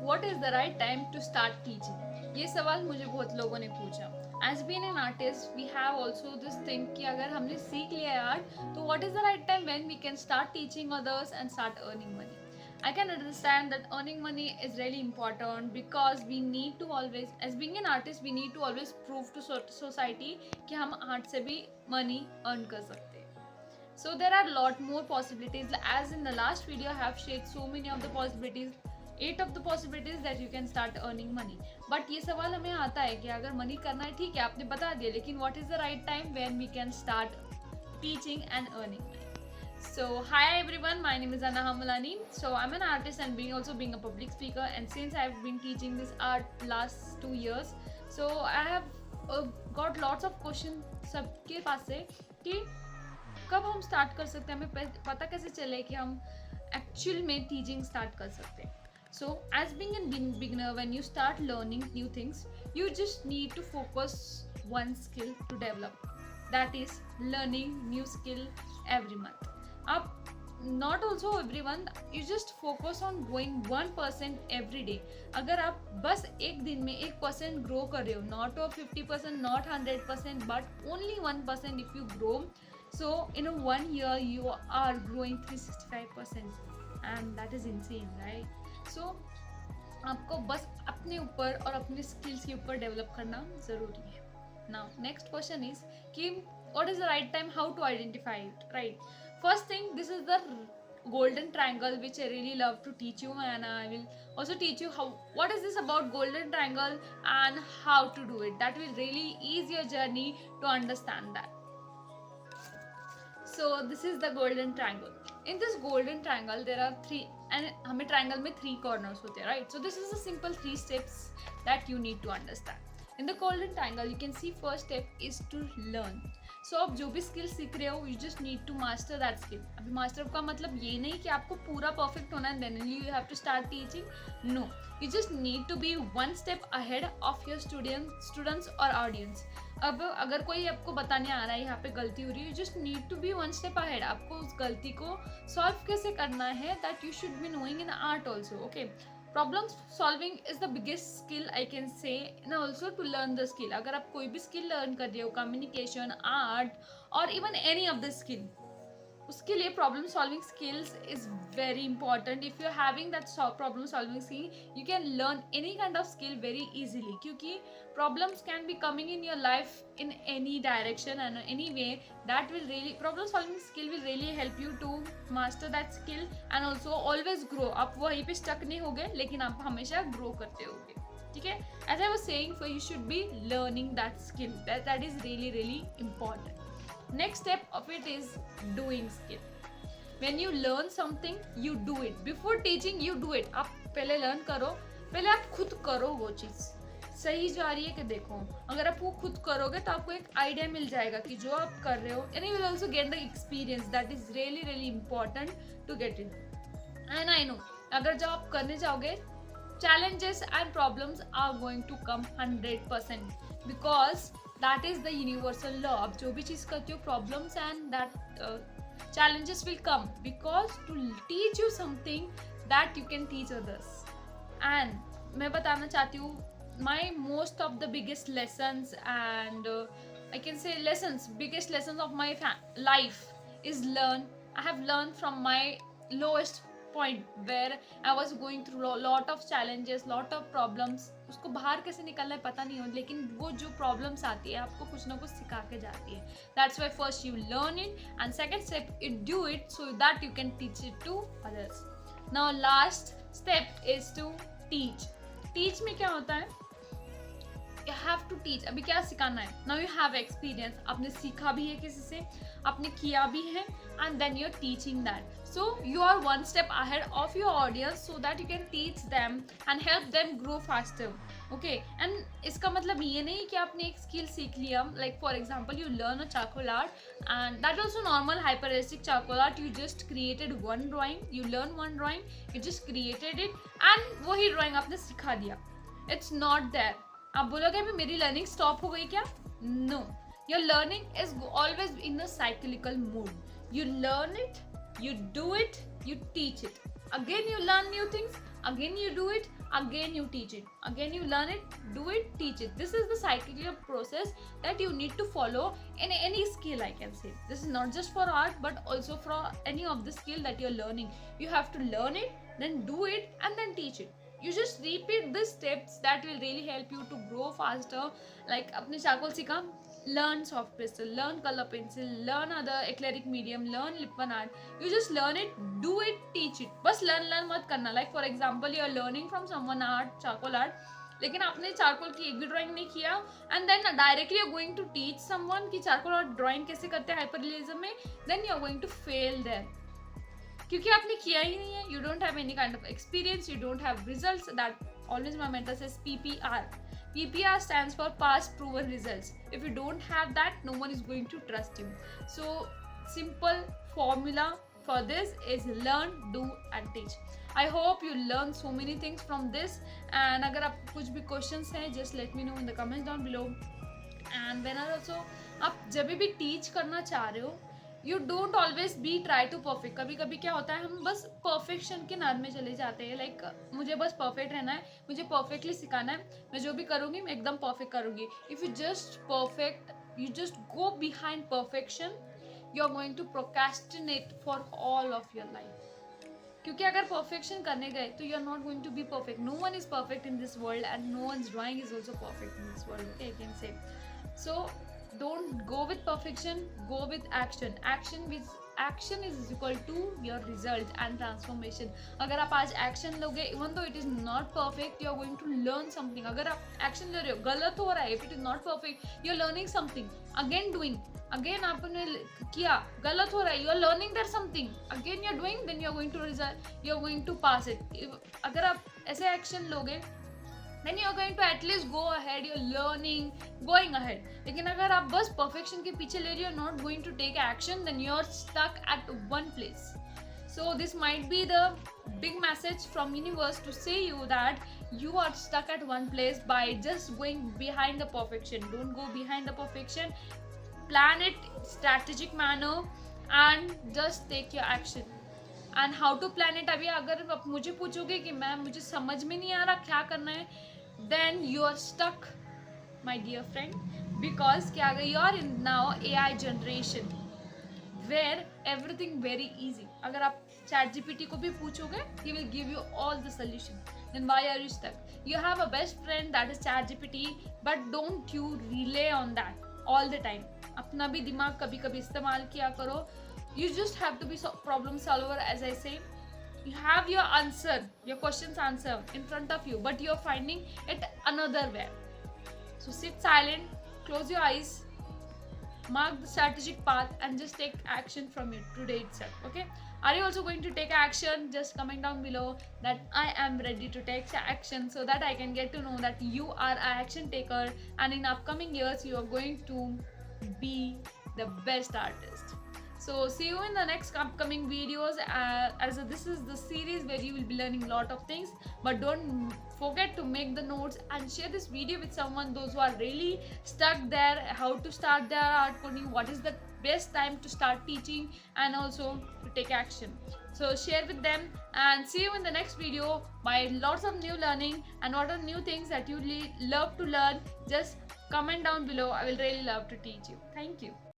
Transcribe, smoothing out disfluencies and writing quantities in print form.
what is the right time to start teaching? ये सवाल मुझे बहुत लोगों ने पूछा. As being an artist, we have also this thing कि अगर हमने सीख लिया है art, तो what is the right time when we can start teaching others and start earning money? I can understand that earning money is really important because we need to always, as being an artist, we need to always prove to society कि हम art से भी money earn कर सकते हैं. So there are a lot more possibilities. As in the last video, I have shared so many of the possibilities, 8 of the possibilities that you can start earning money. But ये सवाल हमें आता है कि अगर money करना है ठीक है आपने बता दिया, लेकिन what is the right time when we can start teaching and earning money? So hi everyone, my name is Anna Hamalani. So I'm an artist and being a public speaker, and since I've been teaching this art last 2 years, so I have got lots of questions सबके पास से कि कब हम start कर सकते हैं, हमें पता कैसे चले कि हम एक्चुअल में टीचिंग स्टार्ट कर सकते हैं. So as being an beginner, when you start learning new things, you just need to focus one skill to develop, that is learning new skill every month. आप not also every one, you just focus on growing 1% every day. अगर आप बस एक दिन में 1% grow कर रहे हो, not 50%, not 100%, but only 1%, if you grow, so in a 1 year you are growing 365%, and that is insane, right? So आपको बस अपने ऊपर और अपने स्किल्स के ऊपर डेवलप करना ज़रूरी है. Now next question is कि what is the right time, how to identify it, right? First thing, this is the golden triangle which I really love to teach you, and I will also teach you how, what is this about golden triangle and how to do it. That will really ease your journey to understand that. So this is the golden triangle. In this golden triangle there are 3, and हमें triangle में 3 corners होते हैं, right? So this is a simple 3 steps that you need to understand. In the golden triangle you can see first step is to learn. So आप जो भी skill सीख रहे हो, you just need to master that skill. अभी master का मतलब ये नहीं कि आपको पूरा परफेक्ट होना है then you have to start teaching. No, you just need to be one step ahead of your students or audience. अब अगर कोई आपको बताने आ रहा है यहाँ पे गलती हो रही है, you just need to be one step ahead. आपको उस गलती को सॉल्व कैसे करना है, that you should be knowing in art also. Okay, problem solving is the biggest skill I can say, and also to learn the skill. अगर आप कोई भी स्किल लर्न कर रहे हो, कम्युनिकेशन, आर्ट, और even any of the skill, उसके लिए problem solving skills is very important. If you are having that problem solving skill, you can learn any kind of skill very easily, क्योंकि problems can be coming in your life in any direction and any way. That will really, problem solving skill will really help you to master that skill and also always grow. आप वहीं पे stuck नहीं होगे, लेकिन आप हमेशा grow करते होगे. ठीक है? As I was saying, so you should be learning that skill. That is really really important. Next step of it is doing skill. When you learn something, you do it. Before teaching, you do it. आप पहले learn करो, पहले आप खुद करो वो चीज़. सही जा रही है कि देखो, अगर आप वो खुद करोगे तो आपको एक आइडिया मिल जाएगा कि जो आप कर रहे हो, and you will also get the experience. That is really really important to get it. And I know, अगर जब आप करने जाओगे, challenges and problems are going to come 100%, because that is the universal law. आप जो भी चीज़ करते हो, problems and that challenges will come, because to teach you something that you can teach others. And मैं बताना चाहती हूँ, my most of the biggest lessons and I can say biggest lessons of my life is I have learned from my lowest point where I was going through a lot of challenges, lot of problems. उसको बाहर कैसे निकलना है पता नहीं हो, लेकिन वो जो problems आती है आपको कुछ ना कुछ सिखा के जाती है. That's why first you learn it, and second step you do it so that you can teach it to others. Now last step is to teach. Teach में क्या होता है, you have to teach. अभी क्या सिखाना है, now you have experience, आपने सीखा भी है किसी से, आपने किया भी है, and then you're teaching that. So you are one step ahead of your audience so that you can teach them and help them grow faster. Okay, and इसका मतलब ये नहीं कि आपने एक skill सीख लिया, like for example you learn a charcoal art, and that also normal hyperrealistic charcoal art, you just created one drawing, you learn one drawing, you just created it, and वही drawing आपने सिखा दिया. It's not there. आप बोलोगे अभी मेरी learning stop हो गई क्या? No, your learning is always in a cyclical mood. You learn it, you do it, you teach it. Again you learn new things, again you do it, again you teach it, again you learn it, do it, teach it. This is the cyclical process that you need to follow in any skill, I can say. This is not just for art but also for any of the skill that you're learning. You have to learn it, then do it, and then teach it. You just repeat the steps that will really help you to grow faster. Like अपने charcoal सीखा, learn soft pastel, learn color pencil, learn other acrylic medium, learn lip art. You just learn it, do it, teach it. बस learn मत करना. Like for example, you are learning from someone art, charcoal art, लेकिन आपने charcoal की एक भी drawing नहीं किया, and then directly you are going to teach someone कि चारकोल और ड्राइंग कैसे करते हैं हाइपररियलिज्म में, then you are going to fail there, क्योंकि आपने किया ही नहीं है. You don't have any kind of experience, you don't have results. That always my mentor says PPR. PPR stands for past proven results. If you don't have that, no one is going to trust you. So simple formula for this is learn, do and teach. I hope you learn so many things from this. And अगर आप कुछ भी questions हैं, just let me know in the comments down below. And when also आप जब भी teach करना चाह रहे हो, you don't always be try to perfect. कभी कभी क्या होता है, हम बस परफेक्शन के नाद में चले जाते हैं. लाइक मुझे बस परफेक्ट रहना है, मुझे परफेक्टली सिखाना है, मैं जो भी करूँगी मैं एकदम परफेक्ट करूँगी. If you just perfect, you just go behind perfection, you are going to procrastinate for all of your life. क्योंकि अगर परफेक्शन करने गए तो you are not going to be perfect. No one is perfect in this world and no one's drawing is also perfect in this world. Okay, I can say. So don't go with perfection, go with action. Action is equal to your result and transformation. अगर आप आज action लोगे, even though it is not perfect, you are going to learn something. अगर आप action ले रहे हो, गलत हो रहा है, if it is not perfect, you are learning something. Again doing, again आपने किया, गलत हो रहा है, you are learning there something. Again you are doing, then you are going to result, you are going to pass it. अगर आप ऐसे action लोगे, then you are going to at least go ahead, you are learning, going ahead. लेकिन अगर आप बस perfection के पीछे ले रहे हो, not going to take action, then you are stuck at one place. So this might be the big message from universe to say you that you are stuck at one place by just going behind the perfection. Don't go behind the perfection. Plan it strategic manner and just take your action. And how to plan it, अभी अगर आप मुझे पूछोगे कि ma'am मुझे समझ में नहीं आ रहा क्या करना है, then you are stuck, my dear friend, because क्या you are in now AI generation where everything very easy. अगर आप ChatGPT को भी पूछोगे, he will give you all the solution. Then why are you stuck? You have a best friend that is ChatGPT, but don't you rely on that all the time. अपना भी दिमाग कभी कभी इस्तेमाल किया करो. You just have to be problem solver, as I say. You have your answer, your question's answer in front of you, but you're finding it another way. So sit silent, close your eyes, mark the strategic path, and just take action from it today itself. Okay? Are you also going to take action? Just comment down below that I am ready to take action, so that I can get to know that you are an action taker, and in upcoming years you are going to be the best artist. So see you in the next upcoming videos. As this is the series where you will be learning a lot of things, but don't forget to make the notes and share this video with someone, those who are really stuck there, how to start their art coding, what is the best time to start teaching, and also to take action. So share with them, and see you in the next video by lots of new learning. And what are new things that you love to learn, just comment down below. I will really love to teach you. Thank you.